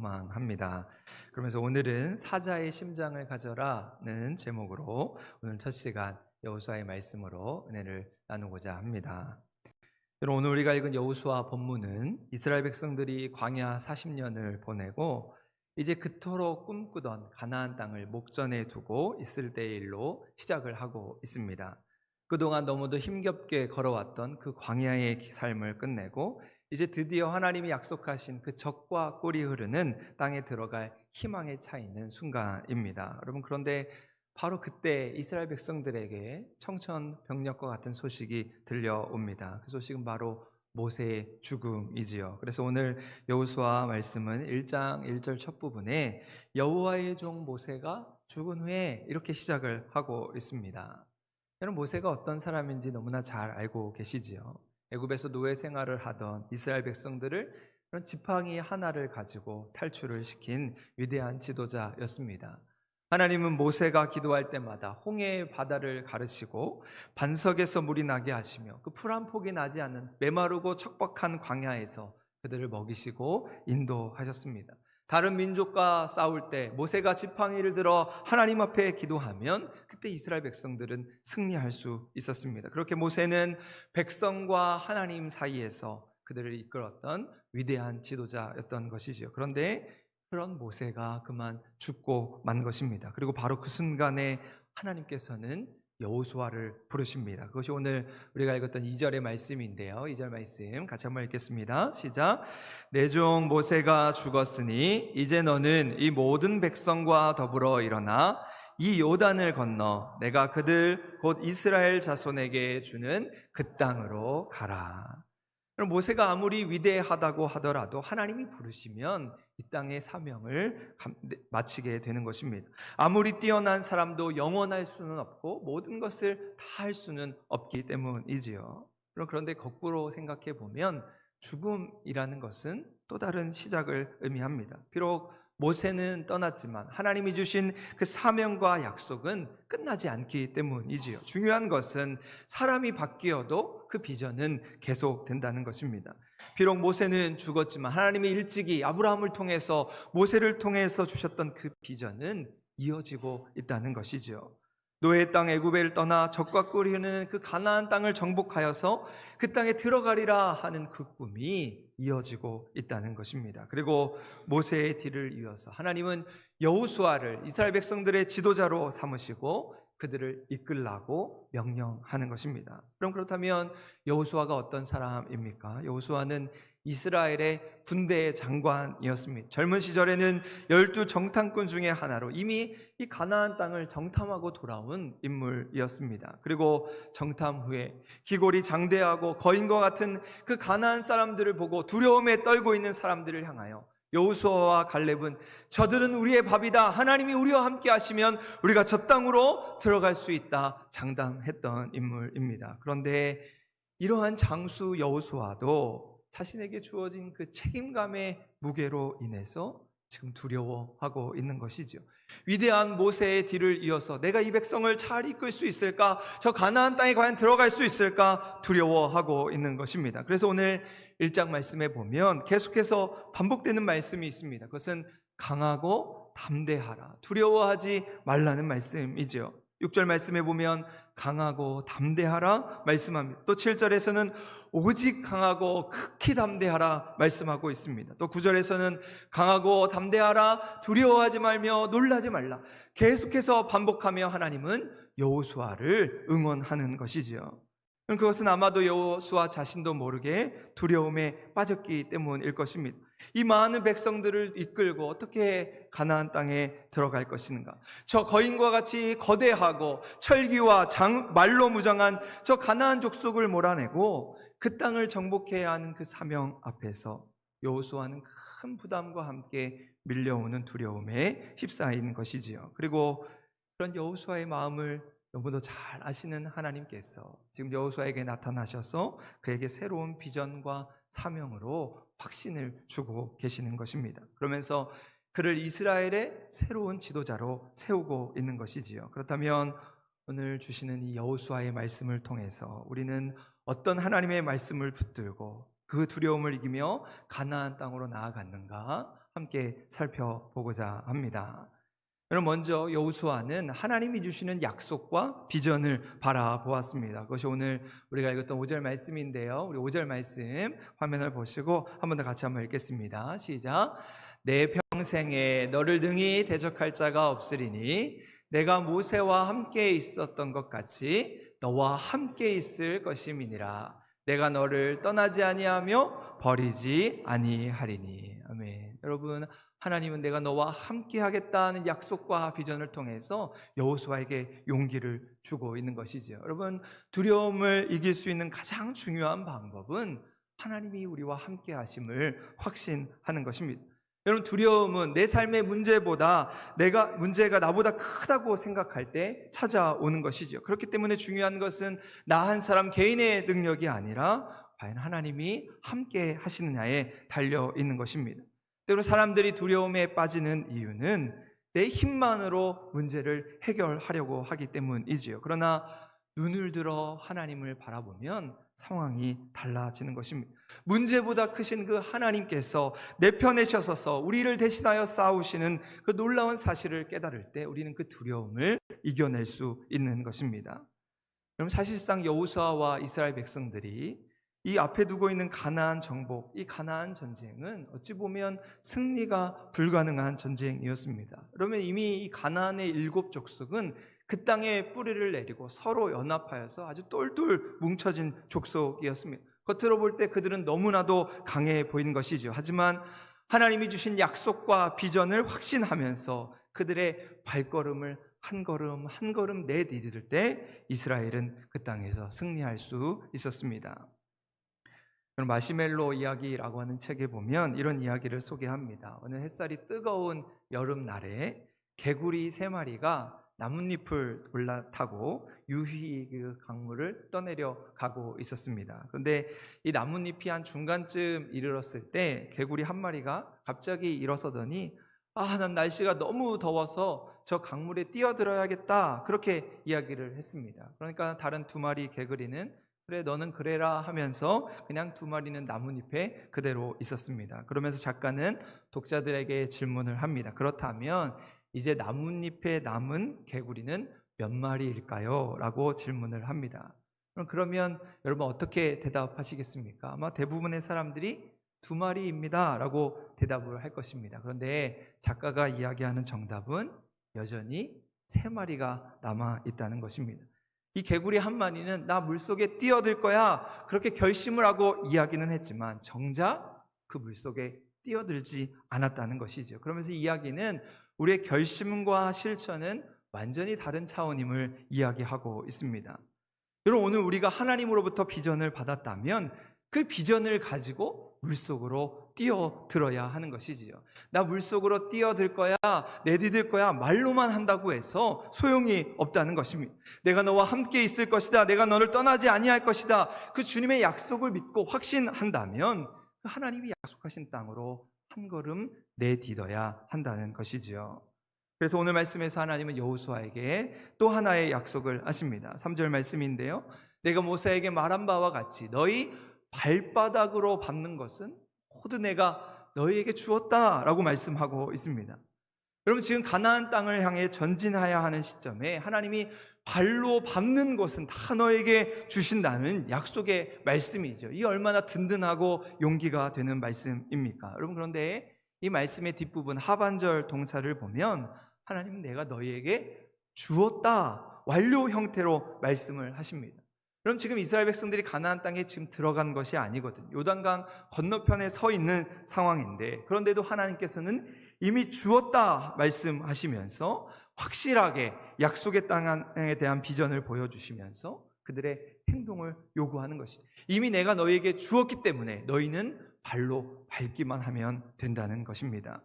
소망합니다. 그러면서 오늘은 사자의 심장을 가져라는 제목으로 오늘 첫 시간 여호수아의 말씀으로 은혜를 나누고자 합니다. 여러분, 오늘 우리가 읽은 여호수아 본문은 이스라엘 백성들이 광야 40년을 보내고 이제 그토록 꿈꾸던 가나안 땅을 목전에 두고 있을 때의 일로 시작을 하고 있습니다. 그동안 너무도 힘겹게 걸어왔던 그 광야의 삶을 끝내고 이제 드디어 하나님이 약속하신 그 젖과 꿀이 흐르는 땅에 들어갈 희망에 차 있는 순간입니다. 여러분, 그런데 바로 그때 이스라엘 백성들에게 청천벽력과 같은 소식이 들려옵니다. 그 소식은 바로 모세의 죽음이지요. 그래서 오늘 여호수아 말씀은 1장 1절 첫 부분에 여호와의 종 모세가 죽은 후에 이렇게 시작을 하고 있습니다. 여러분, 모세가 어떤 사람인지 너무나 잘 알고 계시지요. 애굽에서 노예 생활을 하던 이스라엘 백성들을 그런 지팡이 하나를 가지고 탈출을 시킨 위대한 지도자였습니다. 하나님은 모세가 기도할 때마다 홍해의 바다를 가르시고 반석에서 물이 나게 하시며 그 풀 한 폭이 나지 않는 메마르고 척박한 광야에서 그들을 먹이시고 인도하셨습니다. 다른 민족과 싸울 때 모세가 지팡이를 들어 하나님 앞에 기도하면 그때 이스라엘 백성들은 승리할 수 있었습니다. 그렇게 모세는 백성과 하나님 사이에서 그들을 이끌었던 위대한 지도자였던 것이지요. 그런데 그런 모세가 그만 죽고 만 것입니다. 그리고 바로 그 순간에 하나님께서는 여호수아를 부르십니다. 그것이 오늘 우리가 읽었던 2절의 말씀인데요. 2절 말씀 같이 한번 읽겠습니다. 시작. 내 종 모세가 죽었으니 이제 너는 이 모든 백성과 더불어 일어나 이 요단을 건너 내가 그들 곧 이스라엘 자손에게 주는 그 땅으로 가라. 모세가 아무리 위대하다고 하더라도 하나님이 부르시면 이 땅의 사명을 마치게 되는 것입니다. 아무리 뛰어난 사람도 영원할 수는 없고 모든 것을 다 할 수는 없기 때문이지요. 그런데 거꾸로 생각해 보면 죽음이라는 것은 또 다른 시작을 의미합니다. 비록 모세는 떠났지만 하나님이 주신 그 사명과 약속은 끝나지 않기 때문이지요. 중요한 것은 사람이 바뀌어도 그 비전은 계속된다는 것입니다. 비록 모세는 죽었지만 하나님이 일찍이 아브라함을 통해서 모세를 통해서 주셨던 그 비전은 이어지고 있다는 것이죠. 노예 땅 애굽을 떠나 젖과 꿀이 흐르는 그 가나안 땅을 정복하여서 그 땅에 들어가리라 하는 그 꿈이 이어지고 있다는 것입니다. 그리고 모세의 뒤를 이어서 하나님은 여호수아를 이스라엘 백성들의 지도자로 삼으시고 그들을 이끌라고 명령하는 것입니다. 그럼 그렇다면 여호수아가 어떤 사람입니까? 여호수아는 이스라엘의 군대 장관이었습니다. 젊은 시절에는 12 정탐꾼 중에 하나로 이미 이 가나안 땅을 정탐하고 돌아온 인물이었습니다. 그리고 정탐 후에 기골이 장대하고 거인과 같은 그 가나안 사람들을 보고 두려움에 떨고 있는 사람들을 향하여 여호수아와 갈렙은 저들은 우리의 밥이다. 하나님이 우리와 함께 하시면 우리가 저 땅으로 들어갈 수 있다. 장담했던 인물입니다. 그런데 이러한 장수 여호수아도 자신에게 주어진 그 책임감의 무게로 인해서 지금 두려워하고 있는 것이죠. 위대한 모세의 뒤를 이어서 내가 이 백성을 잘 이끌 수 있을까? 저 가나안 땅에 과연 들어갈 수 있을까? 두려워하고 있는 것입니다. 그래서 오늘 1장 말씀에 보면 계속해서 반복되는 말씀이 있습니다. 그것은 강하고 담대하라. 두려워하지 말라는 말씀이죠. 6절 말씀에 보면 강하고 담대하라 말씀합니다. 또 7절에서는 오직 강하고 극히 담대하라 말씀하고 있습니다. 또 9절에서는 강하고 담대하라 두려워하지 말며 놀라지 말라 계속해서 반복하며 하나님은 여호수아를 응원하는 것이지요. 그것은 아마도 여호수아 자신도 모르게 두려움에 빠졌기 때문일 것입니다. 이 많은 백성들을 이끌고 어떻게 가나안 땅에 들어갈 것인가? 저 거인과 같이 거대하고 철기와 말로 무장한 저 가나안 족속을 몰아내고 그 땅을 정복해야 하는 그 사명 앞에서 여호수아는 큰 부담과 함께 밀려오는 두려움에 휩싸이는 것이지요. 그리고 그런 여호수아의 마음을 너무도 잘 아시는 하나님께서 지금 여호수아에게 나타나셔서 그에게 새로운 비전과 사명으로 확신을 주고 계시는 것입니다. 그러면서 그를 이스라엘의 새로운 지도자로 세우고 있는 것이지요. 그렇다면 오늘 주시는 이 여호수아의 말씀을 통해서 우리는 어떤 하나님의 말씀을 붙들고 그 두려움을 이기며 가나안 땅으로 나아갔는가? 함께 살펴보고자 합니다. 여러분, 먼저 여호수아는 하나님이 주시는 약속과 비전을 바라보았습니다. 그것이 오늘 우리가 읽었던 5절 말씀인데요. 우리 5절 말씀 화면을 보시고 한 번 더 같이 한번 읽겠습니다. 시작. 내 평생에 너를 능히 대적할 자가 없으리니 내가 모세와 함께 있었던 것 같이 너와 함께 있을 것임이니라. 내가 너를 떠나지 아니하며 버리지 아니하리니. 아멘. 여러분, 하나님은 내가 너와 함께 하겠다는 약속과 비전을 통해서 여호수아에게 용기를 주고 있는 것이죠. 여러분, 두려움을 이길 수 있는 가장 중요한 방법은 하나님이 우리와 함께 하심을 확신하는 것입니다. 여러분, 두려움은 내 삶의 문제가 나보다 크다고 생각할 때 찾아오는 것이죠. 그렇기 때문에 중요한 것은 나 한 사람 개인의 능력이 아니라 과연 하나님이 함께 하시느냐에 달려 있는 것입니다. 때로 사람들이 두려움에 빠지는 이유는 내 힘만으로 문제를 해결하려고 하기 때문이지요. 그러나 눈을 들어 하나님을 바라보면 상황이 달라지는 것입니다. 문제보다 크신 그 하나님께서 내 편에 서셔서 우리를 대신하여 싸우시는 그 놀라운 사실을 깨달을 때 우리는 그 두려움을 이겨낼 수 있는 것입니다. 여러분, 사실상 여호수아와 이스라엘 백성들이 이 앞에 두고 있는 가나안 정복, 이 가나안 전쟁은 어찌 보면 승리가 불가능한 전쟁이었습니다. 그러면 이미 이 가나안의 7 족속은 그 땅에 뿌리를 내리고 서로 연합하여서 아주 똘똘 뭉쳐진 족속이었습니다. 겉으로 볼 때 그들은 너무나도 강해 보이는 것이죠. 하지만 하나님이 주신 약속과 비전을 확신하면서 그들의 발걸음을 한 걸음 한 걸음 내디딜 때 이스라엘은 그 땅에서 승리할 수 있었습니다. 마시멜로 이야기라고 하는 책에 보면 이런 이야기를 소개합니다. 어느 햇살이 뜨거운 여름날에 개구리 3마리가 나뭇잎을 올라타고 유유히 그 강물을 떠내려 가고 있었습니다. 그런데 이 나뭇잎이 한 중간쯤 이르렀을 때 개구리 1마리가 갑자기 일어서더니 난 날씨가 너무 더워서 저 강물에 뛰어들어야겠다, 그렇게 이야기를 했습니다. 그러니까 다른 2마리 개구리는 그래, 너는 그래라 하면서 그냥 2마리는 나뭇잎에 그대로 있었습니다. 그러면서 작가는 독자들에게 질문을 합니다. 그렇다면 이제 나뭇잎에 남은 개구리는 몇 마리일까요? 라고 질문을 합니다. 그러면 여러분 어떻게 대답하시겠습니까? 아마 대부분의 사람들이 2마리입니다 라고 대답을 할 것입니다. 그런데 작가가 이야기하는 정답은 여전히 3마리가 남아 있다는 것입니다. 이 개구리 1마리는 나 물속에 뛰어들 거야, 그렇게 결심을 하고 이야기는 했지만 정작 그 물속에 뛰어들지 않았다는 것이죠. 그러면서 이야기는 우리의 결심과 실천은 완전히 다른 차원임을 이야기하고 있습니다. 여러분, 오늘 우리가 하나님으로부터 비전을 받았다면 그 비전을 가지고 물속으로 뛰어들어야 하는 것이지요. 나 물속으로 뛰어들 거야, 내디딜 거야 말로만 한다고 해서 소용이 없다는 것입니다. 내가 너와 함께 있을 것이다, 내가 너를 떠나지 아니할 것이다, 그 주님의 약속을 믿고 확신한다면 그 하나님이 약속하신 땅으로 한 걸음 내디뎌야 한다는 것이지요. 그래서 오늘 말씀에서 하나님은 여호수아에게 또 하나의 약속을 하십니다. 3절 말씀인데요, 내가 모세에게 말한 바와 같이 너희 발바닥으로 밟는 것은 모두 내가 너희에게 주었다라고 말씀하고 있습니다. 여러분, 지금 가나안 땅을 향해 전진해야 하는 시점에 하나님이 발로 밟는 것은 다 너에게 주신다는 약속의 말씀이죠. 이 얼마나 든든하고 용기가 되는 말씀입니까? 여러분, 그런데 이 말씀의 뒷부분 하반절 동사를 보면 하나님은 내가 너희에게 주었다, 완료 형태로 말씀을 하십니다. 그럼 지금 이스라엘 백성들이 가나안 땅에 지금 들어간 것이 아니거든요. 요단강 건너편에 서 있는 상황인데, 그런데도 하나님께서는 이미 주었다 말씀하시면서 확실하게 약속의 땅에 대한 비전을 보여주시면서 그들의 행동을 요구하는 것이, 이미 내가 너희에게 주었기 때문에 너희는 발로 밟기만 하면 된다는 것입니다.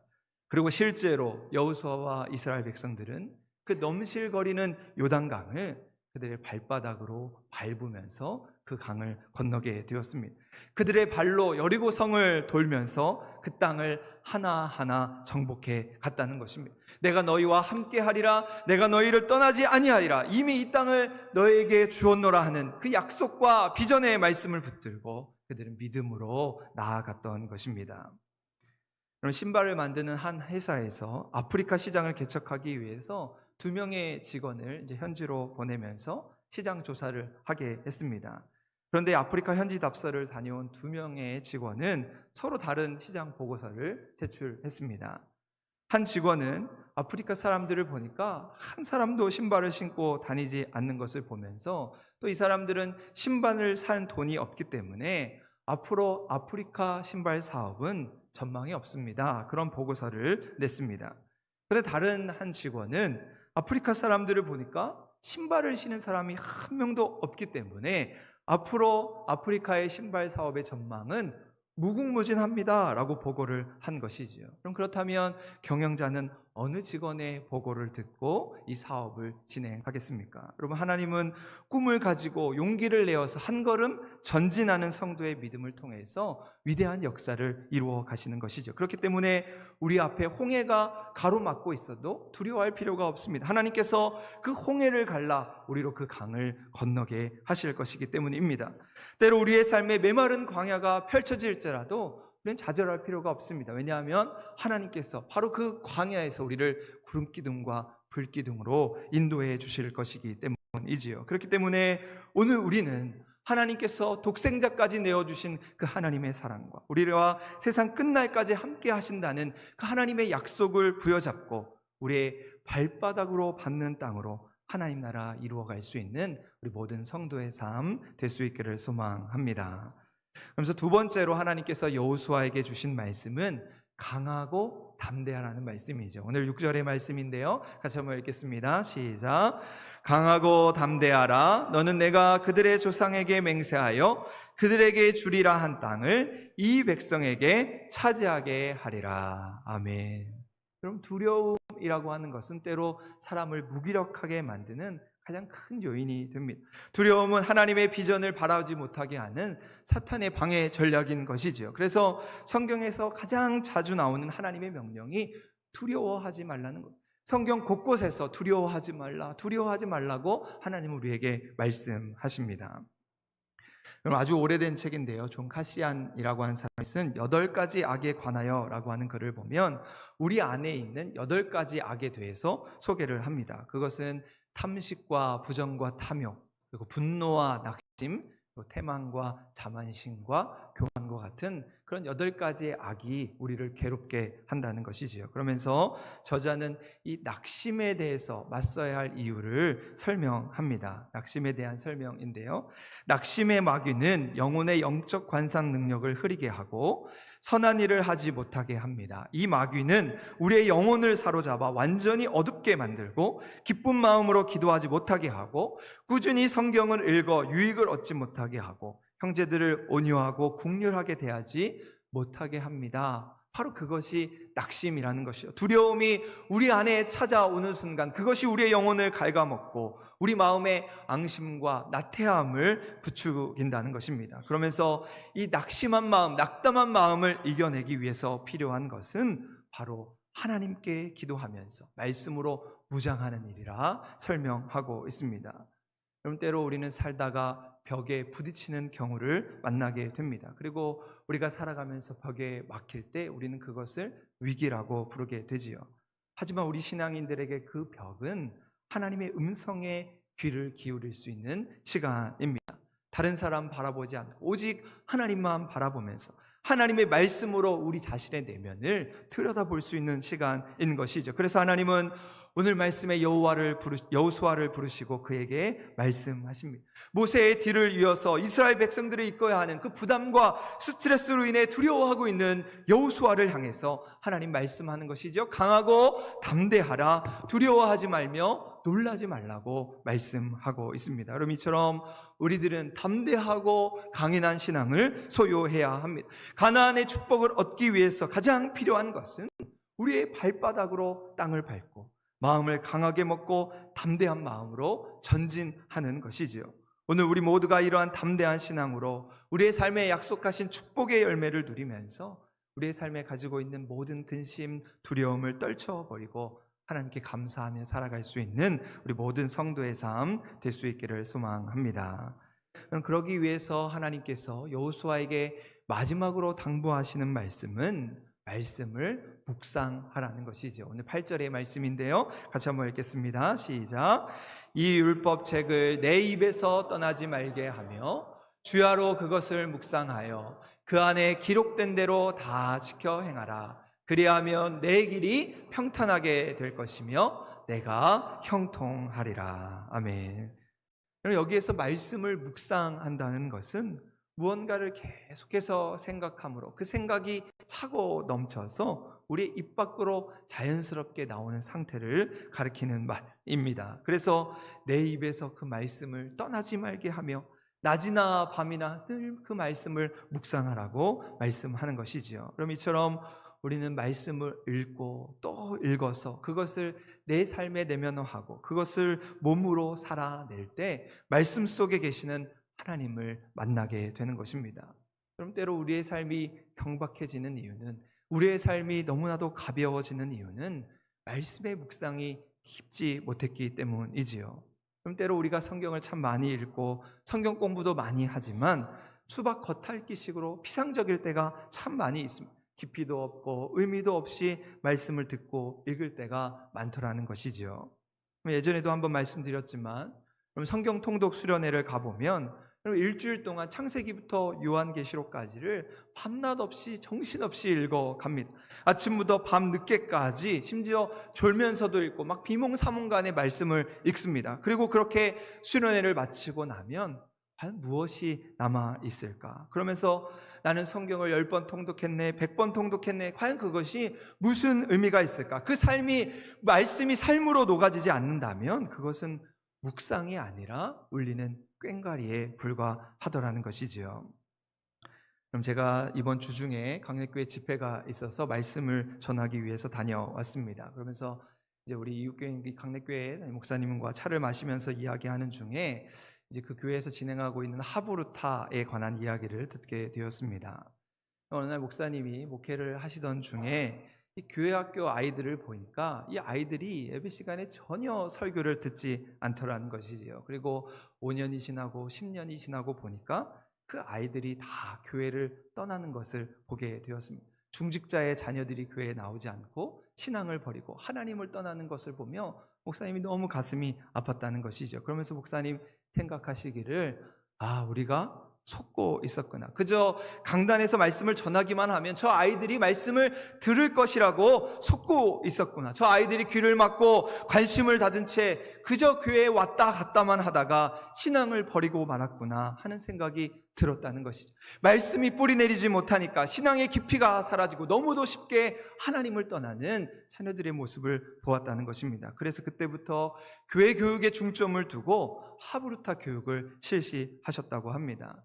그리고 실제로 여호수아와 이스라엘 백성들은 그 넘실거리는 요단강을 그들의 발바닥으로 밟으면서 그 강을 건너게 되었습니다. 그들의 발로 여리고성을 돌면서 그 땅을 하나하나 정복해 갔다는 것입니다. 내가 너희와 함께 하리라, 내가 너희를 떠나지 아니하리라, 이미 이 땅을 너희에게 주었노라 하는 그 약속과 비전의 말씀을 붙들고 그들은 믿음으로 나아갔던 것입니다. 그럼 신발을 만드는 한 회사에서 아프리카 시장을 개척하기 위해서 2명의 직원을 이제 현지로 보내면서 시장 조사를 하게 했습니다. 그런데 아프리카 현지 답사를 다녀온 2명의 직원은 서로 다른 시장 보고서를 제출했습니다. 한 직원은 아프리카 사람들을 보니까 한 사람도 신발을 신고 다니지 않는 것을 보면서 또 이 사람들은 신발을 산 돈이 없기 때문에 앞으로 아프리카 신발 사업은 전망이 없습니다. 그런 보고서를 냈습니다. 그런데 다른 한 직원은 아프리카 사람들을 보니까 신발을 신는 사람이 한 명도 없기 때문에 앞으로 아프리카의 신발 사업의 전망은 무궁무진합니다 라고 보고를 한 것이지요. 그럼 그렇다면 경영자는 어느 직원의 보고를 듣고 이 사업을 진행하겠습니까? 여러분, 하나님은 꿈을 가지고 용기를 내어서 한 걸음 전진하는 성도의 믿음을 통해서 위대한 역사를 이루어 가시는 것이죠. 그렇기 때문에 우리 앞에 홍해가 가로막고 있어도 두려워할 필요가 없습니다. 하나님께서 그 홍해를 갈라 우리로 그 강을 건너게 하실 것이기 때문입니다. 때로 우리의 삶에 메마른 광야가 펼쳐질지라도 우리는 좌절할 필요가 없습니다. 왜냐하면 하나님께서 바로 그 광야에서 우리를 구름기둥과 불기둥으로 인도해 주실 것이기 때문이지요. 그렇기 때문에 오늘 우리는 하나님께서 독생자까지 내어주신 그 하나님의 사랑과 우리와 세상 끝날까지 함께 하신다는 그 하나님의 약속을 부여잡고 우리의 발바닥으로 밟는 땅으로 하나님 나라 이루어갈 수 있는 우리 모든 성도의 삶 될 수 있기를 소망합니다. 그래서 두 번째로 하나님께서 여호수아에게 주신 말씀은 강하고 담대하라는 말씀이죠. 오늘 6절의 말씀인데요, 같이 한번 읽겠습니다. 시작. 강하고 담대하라. 너는 내가 그들의 조상에게 맹세하여 그들에게 주리라 한 땅을 이 백성에게 차지하게 하리라. 아멘. 그럼 두려움이라고 하는 것은 때로 사람을 무기력하게 만드는 가장 큰 요인이 됩니다. 두려움은 하나님의 비전을 바라보지 못하게 하는 사탄의 방해 전략인 것이죠. 그래서 성경에서 가장 자주 나오는 하나님의 명령이 두려워하지 말라는 것. 성경 곳곳에서 두려워하지 말라, 두려워하지 말라고 하나님은 우리에게 말씀하십니다. 그럼 아주 오래된 책인데요, 존 카시안이라고 하는 사람이 쓴 8가지 악에 관하여 라고 하는 글을 보면 우리 안에 있는 8가지 악에 대해서 소개를 합니다. 그것은 탐식과 부정과 탐욕, 그리고 분노와 낙심, 태만과 자만심과 교만과 같은 그런 8가지의 악이 우리를 괴롭게 한다는 것이지요. 그러면서 저자는 이 낙심에 대해서 맞서야 할 이유를 설명합니다. 낙심에 대한 설명인데요, 낙심의 마귀는 영혼의 영적 관상 능력을 흐리게 하고 선한 일을 하지 못하게 합니다. 이 마귀는 우리의 영혼을 사로잡아 완전히 어둡게 만들고 기쁜 마음으로 기도하지 못하게 하고 꾸준히 성경을 읽어 유익을 얻지 못하게 하고 형제들을 온유하고 국률하게 대하지 못하게 합니다. 바로 그것이 낙심이라는 것이요, 두려움이 우리 안에 찾아오는 순간 그것이 우리의 영혼을 갉아먹고 우리 마음에 앙심과 나태함을 부추긴다는 것입니다. 그러면서 이 낙심한 마음, 낙담한 마음을 이겨내기 위해서 필요한 것은 바로 하나님께 기도하면서 말씀으로 무장하는 일이라 설명하고 있습니다. 여러분, 때로 우리는 살다가 벽에 부딪히는 경우를 만나게 됩니다. 그리고 우리가 살아가면서 벽에 막힐 때 우리는 그것을 위기라고 부르게 되지요. 하지만 우리 신앙인들에게 그 벽은 하나님의 음성에 귀를 기울일 수 있는 시간입니다. 다른 사람 바라보지 않고 오직 하나님만 바라보면서 하나님의 말씀으로 우리 자신의 내면을 들여다볼 수 있는 시간인 것이죠. 그래서 하나님은 오늘 말씀에 여호수아를 부르시고 그에게 말씀하십니다. 모세의 뒤를 이어서 이스라엘 백성들을 이끌어야 하는 그 부담과 스트레스로 인해 두려워하고 있는 여호수아를 향해서 하나님 말씀하는 것이죠. 강하고 담대하라, 두려워하지 말며 놀라지 말라고 말씀하고 있습니다. 여러분, 이처럼 우리들은 담대하고 강인한 신앙을 소유해야 합니다. 가나안의 축복을 얻기 위해서 가장 필요한 것은 우리의 발바닥으로 땅을 밟고 마음을 강하게 먹고 담대한 마음으로 전진하는 것이지요. 오늘 우리 모두가 이러한 담대한 신앙으로 우리의 삶에 약속하신 축복의 열매를 누리면서 우리의 삶에 가지고 있는 모든 근심, 두려움을 떨쳐버리고 하나님께 감사하며 살아갈 수 있는 우리 모든 성도의 삶 될 수 있기를 소망합니다. 그럼 그러기 위해서 하나님께서 여호수아에게 마지막으로 당부하시는 말씀은 말씀을 묵상하라는 것이죠. 오늘 8절의 말씀인데요. 같이 한번 읽겠습니다. 시작. 이 율법책을 내 입에서 떠나지 말게 하며 주야로 그것을 묵상하여 그 안에 기록된 대로 다 지켜 행하라. 그리하면 내 길이 평탄하게 될 것이며 내가 형통하리라. 아멘. 여기에서 말씀을 묵상한다는 것은 무언가를 계속해서 생각함으로 그 생각이 차고 넘쳐서 우리 입 밖으로 자연스럽게 나오는 상태를 가리키는 말입니다. 그래서 내 입에서 그 말씀을 떠나지 말게 하며 낮이나 밤이나 늘 그 말씀을 묵상하라고 말씀하는 것이지요. 그럼 이처럼 우리는 말씀을 읽고 또 읽어서 그것을 내 삶에 내면화하고 그것을 몸으로 살아낼 때 말씀 속에 계시는 하나님을 만나게 되는 것입니다. 그럼 때로 우리의 삶이 경박해지는 이유는, 우리의 삶이 너무나도 가벼워지는 이유는 말씀의 묵상이 깊지 못했기 때문이지요. 그럼 때로 우리가 성경을 참 많이 읽고 성경 공부도 많이 하지만 수박 겉핥기식으로 피상적일 때가 참 많이 있습니다. 깊이도 없고 의미도 없이 말씀을 듣고 읽을 때가 많더라는 것이지요. 예전에도 한번 말씀드렸지만 성경 통독 수련회를 가보면 일주일 동안 창세기부터 요한계시록까지를 밤낮 없이 정신없이 읽어갑니다. 아침부터 밤 늦게까지 심지어 졸면서도 읽고 막 비몽사몽간에 말씀을 읽습니다. 그리고 그렇게 수련회를 마치고 나면 과연 무엇이 남아있을까? 그러면서 나는 성경을 10번 통독했네, 100번 통독했네, 과연 그것이 무슨 의미가 있을까? 그 삶이, 말씀이 삶으로 녹아지지 않는다면 그것은 묵상이 아니라 울리는 꽹과리에 불과하더라는 것이지요. 그럼 제가 이번 주 중에 강력교회 집회가 있어서 말씀을 전하기 위해서 다녀왔습니다. 그러면서 이제 우리 이웃교회 강력교회 목사님과 차를 마시면서 이야기하는 중에 이제 그 교회에서 진행하고 있는 하부루타에 관한 이야기를 듣게 되었습니다. 어느 날 목사님이 목회를 하시던 중에 이 교회 학교 아이들을 보니까 이 아이들이 예배 시간에 전혀 설교를 듣지 않더라는 것이지요. 그리고 5년이 지나고 10년이 지나고 보니까 그 아이들이 다 교회를 떠나는 것을 보게 되었습니다. 중직자의 자녀들이 교회에 나오지 않고 신앙을 버리고 하나님을 떠나는 것을 보며 목사님이 너무 가슴이 아팠다는 것이죠. 그러면서 목사님 생각하시기를, 우리가 속고 있었구나. 그저 강단에서 말씀을 전하기만 하면 저 아이들이 말씀을 들을 것이라고 속고 있었구나. 저 아이들이 귀를 막고 관심을 닫은 채 그저 교회에 왔다 갔다만 하다가 신앙을 버리고 말았구나 하는 생각이 들었다는 것이죠. 말씀이 뿌리 내리지 못하니까 신앙의 깊이가 사라지고 너무도 쉽게 하나님을 떠나는 자녀들의 모습을 보았다는 것입니다. 그래서 그때부터 교회 교육에 중점을 두고 하부루타 교육을 실시하셨다고 합니다.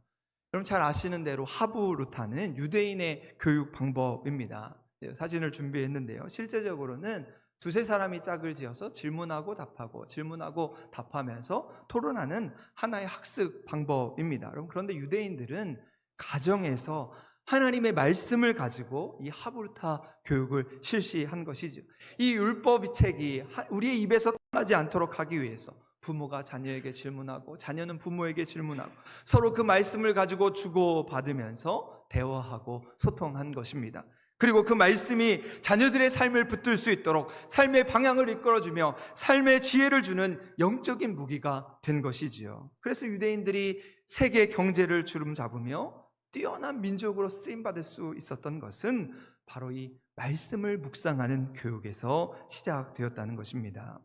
여러분 잘 아시는 대로 하부루타는 유대인의 교육 방법입니다. 사진을 준비했는데요. 실제적으로는 두세 사람이 짝을 지어서 질문하고 답하고 질문하고 답하면서 토론하는 하나의 학습 방법입니다. 여러분, 그런데 유대인들은 가정에서 하나님의 말씀을 가지고 이 하부루타 교육을 실시한 것이죠. 이 율법 책이 우리의 입에서 떠나지 않도록 하기 위해서 부모가 자녀에게 질문하고 자녀는 부모에게 질문하고 서로 그 말씀을 가지고 주고받으면서 대화하고 소통한 것입니다. 그리고 그 말씀이 자녀들의 삶을 붙들 수 있도록 삶의 방향을 이끌어주며 삶의 지혜를 주는 영적인 무기가 된 것이지요. 그래서 유대인들이 세계 경제를 주름잡으며 뛰어난 민족으로 쓰임받을 수 있었던 것은 바로 이 말씀을 묵상하는 교육에서 시작되었다는 것입니다.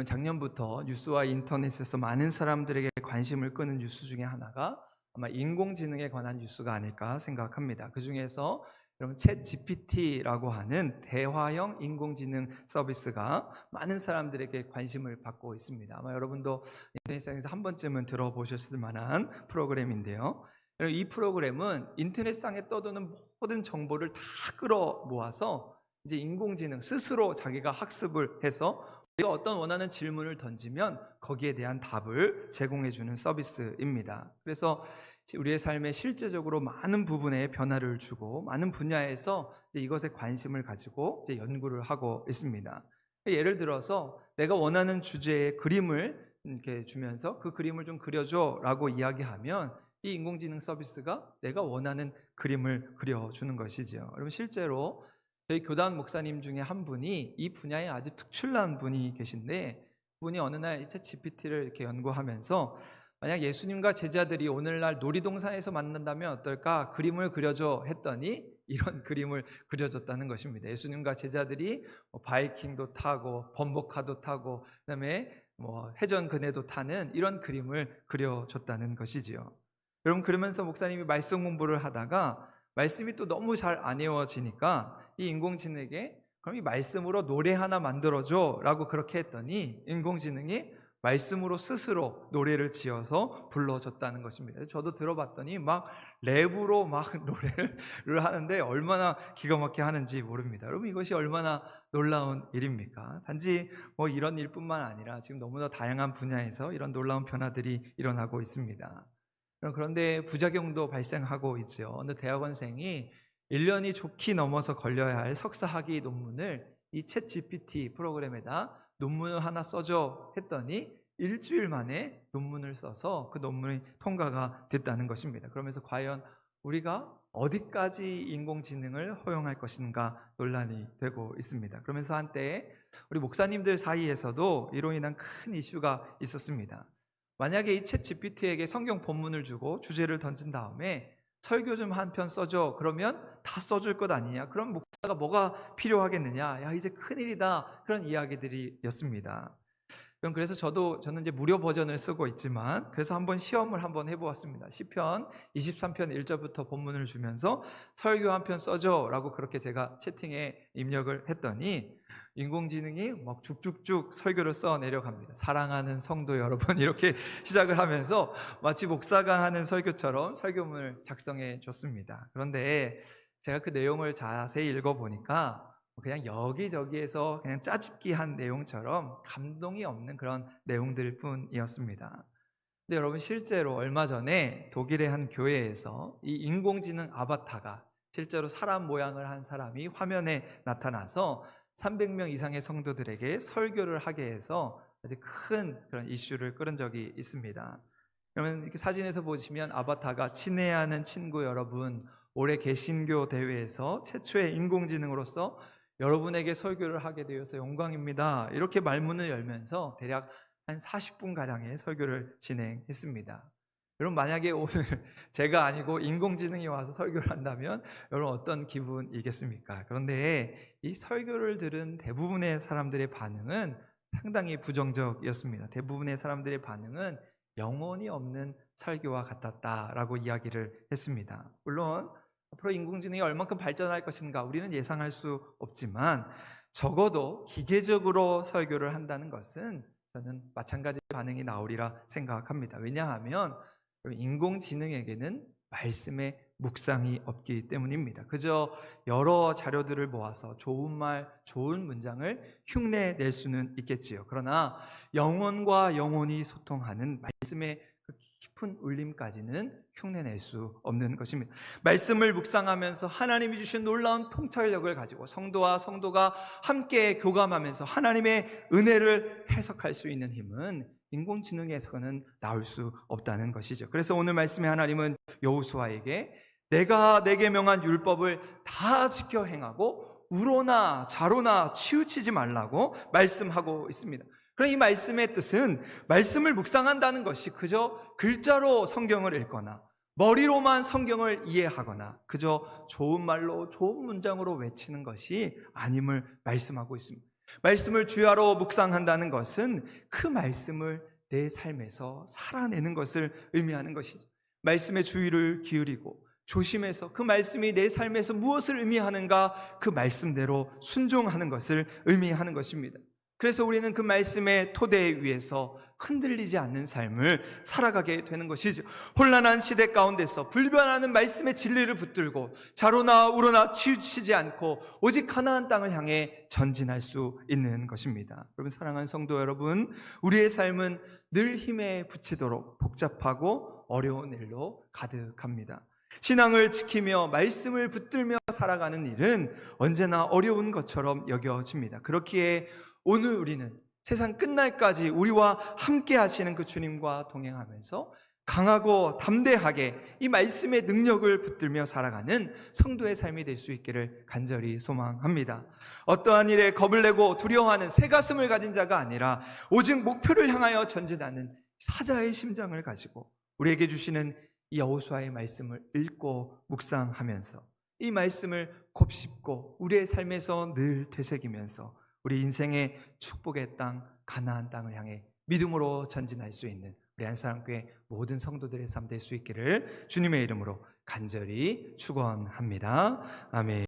작년부터 뉴스와 인터넷에서 많은 사람들에게 관심을 끄는 뉴스 중에 하나가 아마 인공지능에 관한 뉴스가 아닐까 생각합니다. 그 중에서 여러분 챗 GPT라고 하는 대화형 인공지능 서비스가 많은 사람들에게 관심을 받고 있습니다. 아마 여러분도 인터넷상에서 한 번쯤은 들어보셨을 만한 프로그램인데요. 이 프로그램은 인터넷상에 떠도는 모든 정보를 다 끌어 모아서 이제 인공지능 스스로 자기가 학습을 해서 우리가 어떤 원하는 질문을 던지면 거기에 대한 답을 제공해주는 서비스입니다. 그래서 우리의 삶에 실제적으로 많은 부분에 변화를 주고 많은 분야에서 이것에 관심을 가지고 연구를 하고 있습니다. 예를 들어서 내가 원하는 주제의 그림을 이렇게 주면서 그 그림을 좀 그려줘 라고 이야기하면 이 인공지능 서비스가 내가 원하는 그림을 그려주는 것이죠. 여러분, 실제로 저희 교단 목사님 중에 한 분이 이 분야에 아주 특출난 분이 계신데, 그분이 어느 날 챗 GPT를 이렇게 연구하면서 만약 예수님과 제자들이 오늘날 놀이동산에서 만난다면 어떨까? 그림을 그려줘 했더니 이런 그림을 그려줬다는 것입니다. 예수님과 제자들이 바이킹도 타고 범벅카도 타고 그다음에 해전 그네도 타는 이런 그림을 그려줬다는 것이지요. 여러분, 그러면서 목사님이 말씀 공부를 하다가 말씀이 또 너무 잘 안 외워지니까 이 인공지능에게 그럼 이 말씀으로 노래 하나 만들어줘 라고 그렇게 했더니 인공지능이 말씀으로 스스로 노래를 지어서 불러줬다는 것입니다. 저도 들어봤더니 막 랩으로 막 노래를 하는데 얼마나 기가 막히게 하는지 모릅니다. 여러분, 이것이 얼마나 놀라운 일입니까? 단지 이런 일뿐만 아니라 지금 너무나 다양한 분야에서 이런 놀라운 변화들이 일어나고 있습니다. 그런데 부작용도 발생하고 있죠. 어느 대학원생이 1년이 좋게 넘어서 걸려야 할 석사학위 논문을 이 챗 GPT 프로그램에다 논문을 하나 써줘 했더니 일주일 만에 논문을 써서 그 논문이 통과가 됐다는 것입니다. 그러면서 과연 우리가 어디까지 인공지능을 허용할 것인가 논란이 되고 있습니다. 그러면서 한때 우리 목사님들 사이에서도 이로 인한 큰 이슈가 있었습니다. 만약에 이 챗 GPT에게 성경 본문을 주고 주제를 던진 다음에 설교 좀 한 편 써줘. 그러면 다 써줄 것 아니냐? 그럼 목사가 뭐가 필요하겠느냐? 야, 이제 큰일이다. 그런 이야기들이었습니다. 그래서 저는 이제 무료 버전을 쓰고 있지만 그래서 한번 시험을 한번 해보았습니다. 시편 23편 1절부터 본문을 주면서 설교 한 편 써줘 라고 그렇게 제가 채팅에 입력을 했더니 인공지능이 막 쭉쭉쭉 설교를 써 내려갑니다. 사랑하는 성도 여러분, 이렇게 시작을 하면서 마치 목사가 하는 설교처럼 설교문을 작성해 줬습니다. 그런데 제가 그 내용을 자세히 읽어보니까 그냥 여기저기에서 그냥 짜집기한 내용처럼 감동이 없는 그런 내용들 뿐이었습니다. 근데 여러분, 실제로 얼마 전에 독일의 한 교회에서 이 인공지능 아바타가 실제로 사람 모양을 한 사람이 화면에 나타나서 300명 이상의 성도들에게 설교를 하게 해서 아주 큰 그런 이슈를 끌은 적이 있습니다. 그러면 이렇게 사진에서 보시면 아바타가 친애하는 친구 여러분, 올해 개신교 대회에서 최초의 인공지능으로서 여러분에게 설교를 하게 되어서 영광입니다. 이렇게 말문을 열면서 대략 한 40분가량의 설교를 진행했습니다. 여러분, 만약에 오늘 제가 아니고 인공지능이 와서 설교를 한다면 여러분 어떤 기분이겠습니까? 그런데 이 설교를 들은 대부분의 사람들의 반응은 상당히 부정적이었습니다. 대부분의 사람들의 반응은 영혼이 없는 설교와 같았다라고 이야기를 했습니다. 물론 앞으로 인공지능이 얼만큼 발전할 것인가 우리는 예상할 수 없지만 적어도 기계적으로 설교를 한다는 것은 저는 마찬가지 반응이 나오리라 생각합니다. 왜냐하면 인공지능에게는 말씀의 묵상이 없기 때문입니다. 그저 여러 자료들을 모아서 좋은 말, 좋은 문장을 흉내낼 수는 있겠지요. 그러나 영혼과 영혼이 소통하는 말씀의 그 깊은 울림까지는 흉내낼 수 없는 것입니다. 말씀을 묵상하면서 하나님이 주신 놀라운 통찰력을 가지고 성도와 성도가 함께 교감하면서 하나님의 은혜를 해석할 수 있는 힘은 인공지능에서는 나올 수 없다는 것이죠. 그래서 오늘 말씀의 하나님은 여호수아에게 내가 내게 명한 율법을 다 지켜 행하고 우로나 좌로나 치우치지 말라고 말씀하고 있습니다. 그럼 이 말씀의 뜻은 말씀을 묵상한다는 것이 그저 글자로 성경을 읽거나 머리로만 성경을 이해하거나 그저 좋은 말로 좋은 문장으로 외치는 것이 아님을 말씀하고 있습니다. 말씀을 주야로 묵상한다는 것은 그 말씀을 내 삶에서 살아내는 것을 의미하는 것이죠. 말씀의 주의를 기울이고 조심해서 그 말씀이 내 삶에서 무엇을 의미하는가 그 말씀대로 순종하는 것을 의미하는 것입니다. 그래서 우리는 그 말씀의 토대 위에서 흔들리지 않는 삶을 살아가게 되는 것이죠. 혼란한 시대 가운데서 불변하는 말씀의 진리를 붙들고 좌로나 우로나 치우치지 않고 오직 가나안 땅을 향해 전진할 수 있는 것입니다. 여러분, 사랑하는 성도 여러분, 우리의 삶은 늘 힘에 부치도록 복잡하고 어려운 일로 가득합니다. 신앙을 지키며 말씀을 붙들며 살아가는 일은 언제나 어려운 것처럼 여겨집니다. 그렇기에 오늘 우리는 세상 끝날까지 우리와 함께 하시는 그 주님과 동행하면서 강하고 담대하게 이 말씀의 능력을 붙들며 살아가는 성도의 삶이 될 수 있기를 간절히 소망합니다. 어떠한 일에 겁을 내고 두려워하는 새 가슴을 가진 자가 아니라 오직 목표를 향하여 전진하는 사자의 심장을 가지고 우리에게 주시는 이 여호수아의 말씀을 읽고 묵상하면서 이 말씀을 곱씹고 우리의 삶에서 늘 되새기면서 우리 인생의 축복의 땅, 가나안 땅을 향해 믿음으로 전진할 수 있는 우리 한사람교회 모든 성도들의 삶 될 수 있기를 주님의 이름으로 간절히 축원합니다. 아멘.